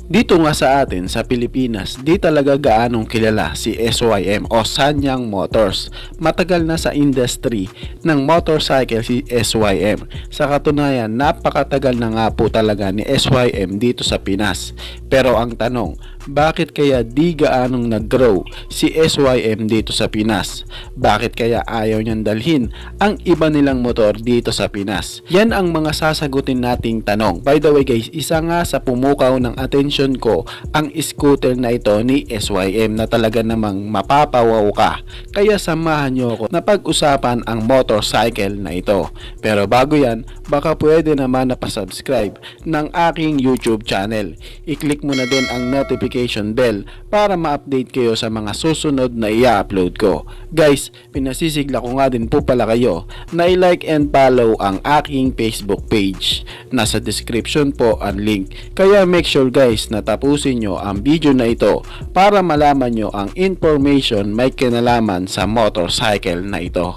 Dito nga sa atin sa Pilipinas, di talaga gaanong kilala si SYM o Sanyang Motors. Matagal na sa industry ng motorcycle si SYM. Sa katunayan, napakatagal na nga po talaga ni SYM dito sa Pinas. Pero ang tanong, bakit kaya di gaanong nag-grow si SYM dito sa Pinas? Bakit kaya ayaw niyang dalhin ang iba nilang motor dito sa Pinas? Yan ang mga sasagutin nating tanong. By the way guys, isa nga sa pumukaw ng atensyon ko ang scooter na ito ni SYM na talaga namang mapapawaw ka. Kaya samahan nyo ako na pag-usapan ang motorcycle na ito. Pero bago yan, baka pwede naman na pa-subscribe ng aking YouTube channel. I-click mo na din ang notification bell para ma-update kayo sa mga susunod na i-upload ko. Guys, pinasisigla ko nga din po pala kayo na i-like and follow ang aking Facebook page. Nasa description po ang link. Kaya make sure guys na tapusin nyo ang video na ito para malaman nyo ang information may kinalaman sa motorcycle na ito.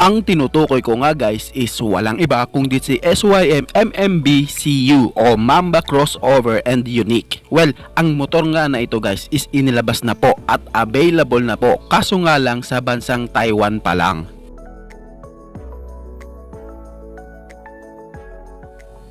Ang tinutukoy ko nga guys is walang iba kundi si SYM MMB CU o Mamba Crossover and Unique. Well, ang motor nga na ito guys is inilabas na po at available na po, kaso nga lang sa bansang Taiwan pa lang.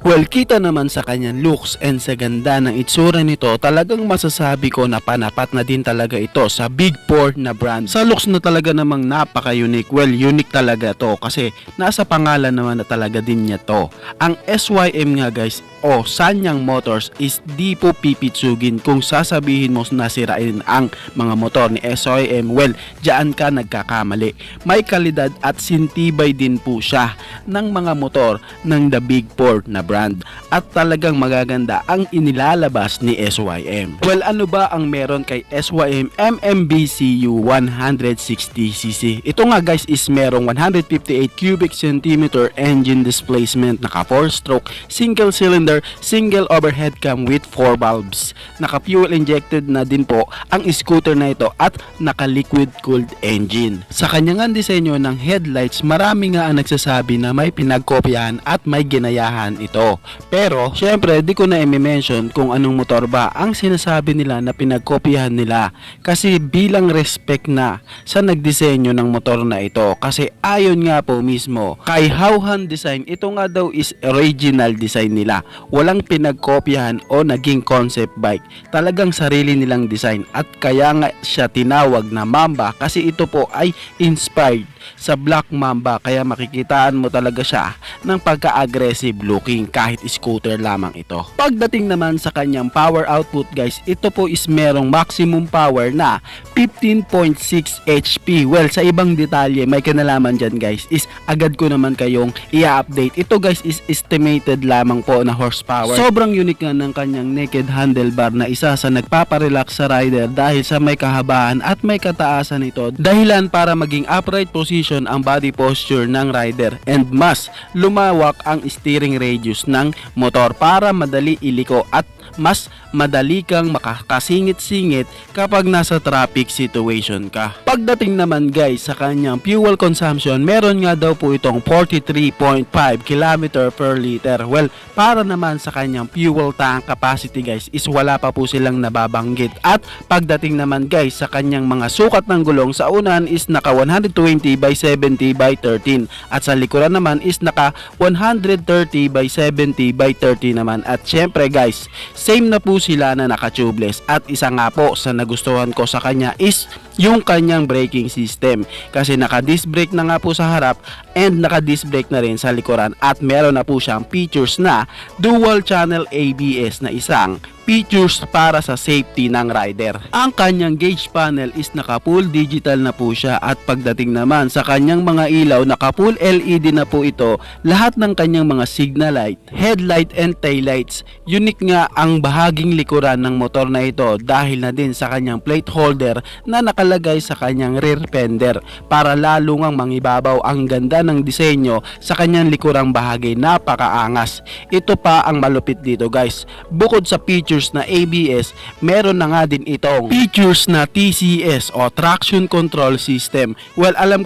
Well, kita naman sa kanyang looks and sa ganda ng itsura nito, talagang masasabi ko na panapat na din talaga ito sa Big 4 na brand. Sa looks na talaga namang napaka-unique. Well, unique talaga to kasi nasa pangalan naman na talaga din niya to. Ang SYM nga guys o Sanyang Motors is di po pipitsugin kung sasabihin mo na sirain ang mga motor ni SYM. Well, diyan ka nagkakamali. May kalidad at sintibay din po siya ng mga motor ng the Big 4 na brand at talagang magaganda ang inilalabas ni SYM. Well, ano ba ang meron kay SYM MMBCU 160cc? Ito nga guys is merong 158 cubic centimeter engine displacement, naka 4-stroke, single cylinder, single overhead cam with 4 valves. Naka fuel injected na din po ang scooter na ito at naka liquid cooled engine. Sa kanyang disenyo ng headlights, marami nga ang nagsasabi na may pinagkopyahan at may ginayahan ito. Pero syempre di ko na i-mention kung anong motor ba ang sinasabi nila na pinagkopyahan nila, kasi bilang respect na sa nagdisenyo ng motor na ito, kasi ayon nga po mismo kay Hauhan Design, ito nga daw is original design nila, walang pinagkopyahan o naging concept bike, talagang sarili nilang design at kaya nga siya tinawag na Mamba kasi ito po ay inspired sa Black Mamba, kaya makikitaan mo talaga siya ng pagka-aggressive looking kahit scooter lamang ito. Pagdating naman sa kanyang power output guys, ito po is merong maximum power na 15.6 HP. Well, sa ibang detalye may kinalaman dyan guys is agad ko naman kayong i-update. Ito guys is estimated lamang po na horsepower. Sobrang unique nga ng kanyang naked handlebar na isa sa nagpaparelax sa rider dahil sa may kahabaan at may kataasan ito, dahilan para maging upright position ang body posture ng rider and mas lumawak ang steering radius ng motor para madali iliko at mas madali kang makakasingit-singit kapag nasa traffic situation ka. Pagdating naman guys sa kanyang fuel consumption, meron nga daw po itong 43.5 km per liter. Well, para naman sa kanyang fuel tank capacity guys is wala pa po silang nababanggit. At pagdating naman guys sa kanyang mga sukat ng gulong, sa unahan is naka 120/70/13 at sa likuran naman is naka 130/70/30 naman. At syempre guys, same na po sila na naka tubeless. At isa nga po sa nagustuhan ko sa kanya is yung kanyang braking system. Kasi naka-disc brake na nga po sa harap and naka-disc brake na rin sa likuran at meron na po siyang features na dual channel ABS na isang features para sa safety ng rider. Ang kanyang gauge panel is naka-full digital na po siya at pagdating naman sa kanyang mga ilaw, naka-full LED na po ito. Lahat ng kanyang mga signal light, headlight and tail lights. Unique nga ang bahaging likuran ng motor na ito dahil na din sa kanyang plate holder na nakalagay sa kanyang rear fender para lalo ngang mangibabaw ang ganda ng disenyo sa kanyang likurang bahagi. Napakaangas. Ito pa ang malupit dito guys. Bukod sa features na ABS, meron na nga din itong features na TCS o Traction Control System. Well, alam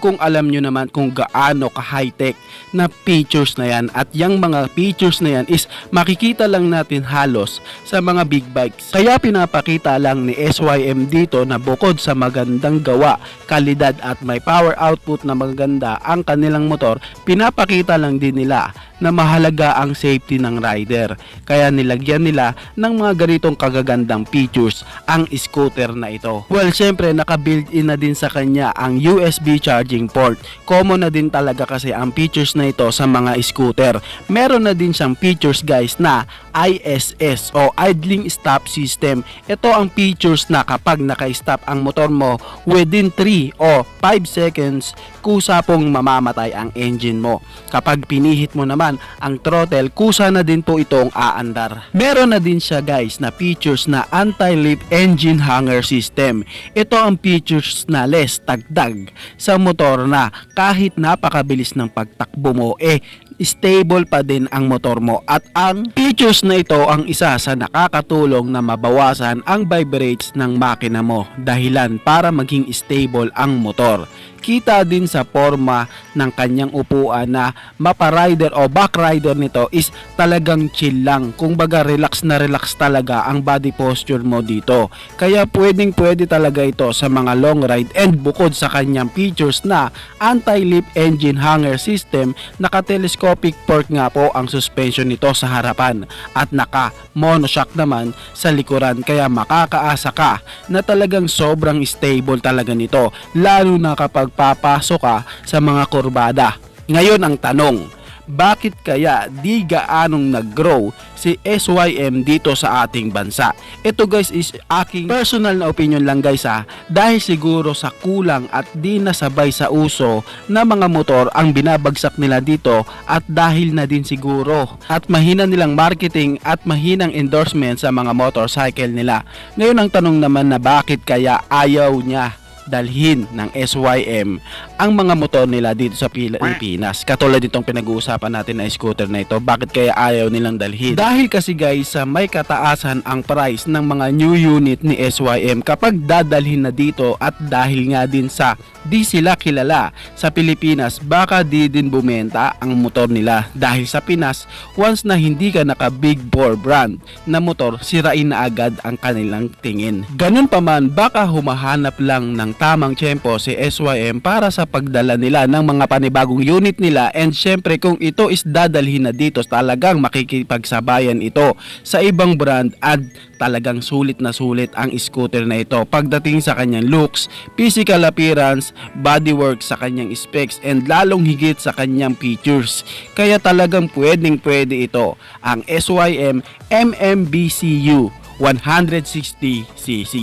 nyo naman kung gaano ka high-tech na features na yan at yung mga features na yan is makikita lang natin halos sa mga big bikes. Kaya pinapakita lang ni SYM dito na bukod sa magandang gawa, kalidad at may power output na maganda ang kanilang motor, pinapakita lang din nila na mahalaga ang safety ng rider. Kaya nilagyan nila ng mga ganitong kagagandang features ang scooter na ito. Well, syempre naka-built-in na din sa kanya ang USB charging port. Common na din talaga kasi ang features na ito sa mga scooter. Meron na din siyang features guys na ISS o Idling Stop System. Ito ang features na kapag naka-stop ang motor mo within 3 o 5 seconds, kusa pong mamamatay ang engine mo. Kapag pinihit mo naman ang throttle, kusa na din po itong aandar. Meron na din siya guys na features na anti-leak engine hanger system. Ito ang features na less tagdag sa motor na kahit napakabilis ng pagtakbo mo stable pa din ang motor mo, at ang features na ito ang isa sa nakakatulong na mabawasan ang vibrates ng makina mo, dahilan para maging stable ang motor. Kita din sa forma ng kanyang upuan na mapa-rider o back-rider nito is talagang chill lang. Kung baga relax na relax talaga ang body posture mo dito. Kaya pwede talaga ito sa mga long ride, and bukod sa kanyang features na anti-leak engine hanger system, naka-telescopic port nga po ang suspension nito sa harapan at naka-monoshock naman sa likuran. Kaya makakaasa ka na talagang sobrang stable talaga nito, lalo na kapag papasok ka sa mga kurbada. Ngayon ang tanong, bakit kaya di gaanong nag-grow si SYM dito sa ating bansa? Ito guys is aking personal na opinion lang guys dahil siguro sa kulang at di nasabay sa uso na mga motor ang binabagsak nila dito, at dahil na din siguro at mahina nilang marketing at mahinang endorsement sa mga motorcycle nila. Ngayon ang tanong naman na bakit kaya ayaw niya dalhin ng SYM ang mga motor nila dito sa Pilipinas, katulad itong pinag-uusapan natin na scooter na ito. Bakit kaya ayaw nilang dalhin? Dahil kasi guys, may kataasan ang price ng mga new unit ni SYM kapag dadalhin na dito, at dahil nga din sa di sila kilala sa Pilipinas, baka di din bumenta ang motor nila. Dahil sa Pinas, once na hindi ka naka big bore brand na motor, sirain na agad ang kanilang tingin. Ganun pa man, baka humahanap lang ng tamang tiyempo si SYM para sa pagdala nila ng mga panibagong unit nila, and syempre kung ito is dadalhin na dito, talagang makikipagsabayan ito sa ibang brand at talagang sulit na sulit ang scooter na ito pagdating sa kanyang looks, physical appearance, bodywork, sa kanyang specs, and lalong higit sa kanyang features. Kaya talagang pwede ito ang SYM MMBCU 160cc.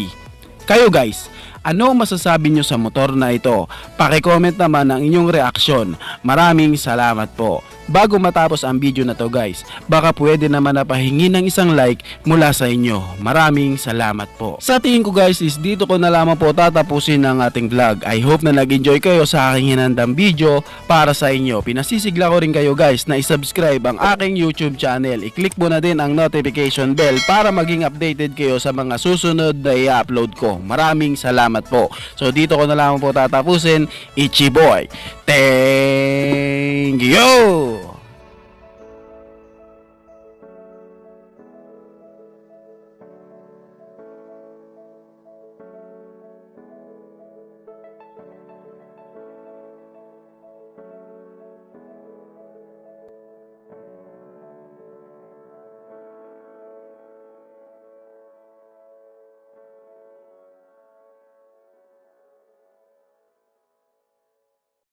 Kayo guys, ano masasabi nyo sa motor na ito? Paki-comment naman ang inyong reaksyon. Maraming salamat po. Bago matapos ang video na to guys, baka pwede naman na pahingi ng isang like mula sa inyo. Maraming salamat po. Sa tingin ko guys is dito ko na lamang po tatapusin ang ating vlog. I hope na nag-enjoy kayo sa aking hinandang video para sa inyo. Pinasisigla ko rin kayo guys na isubscribe ang aking YouTube channel. I-click mo na din ang notification bell para maging updated kayo sa mga susunod na i-upload ko. Maraming salamat po. So dito ko na lamang po tatapusin. Ichi boy. Thank you!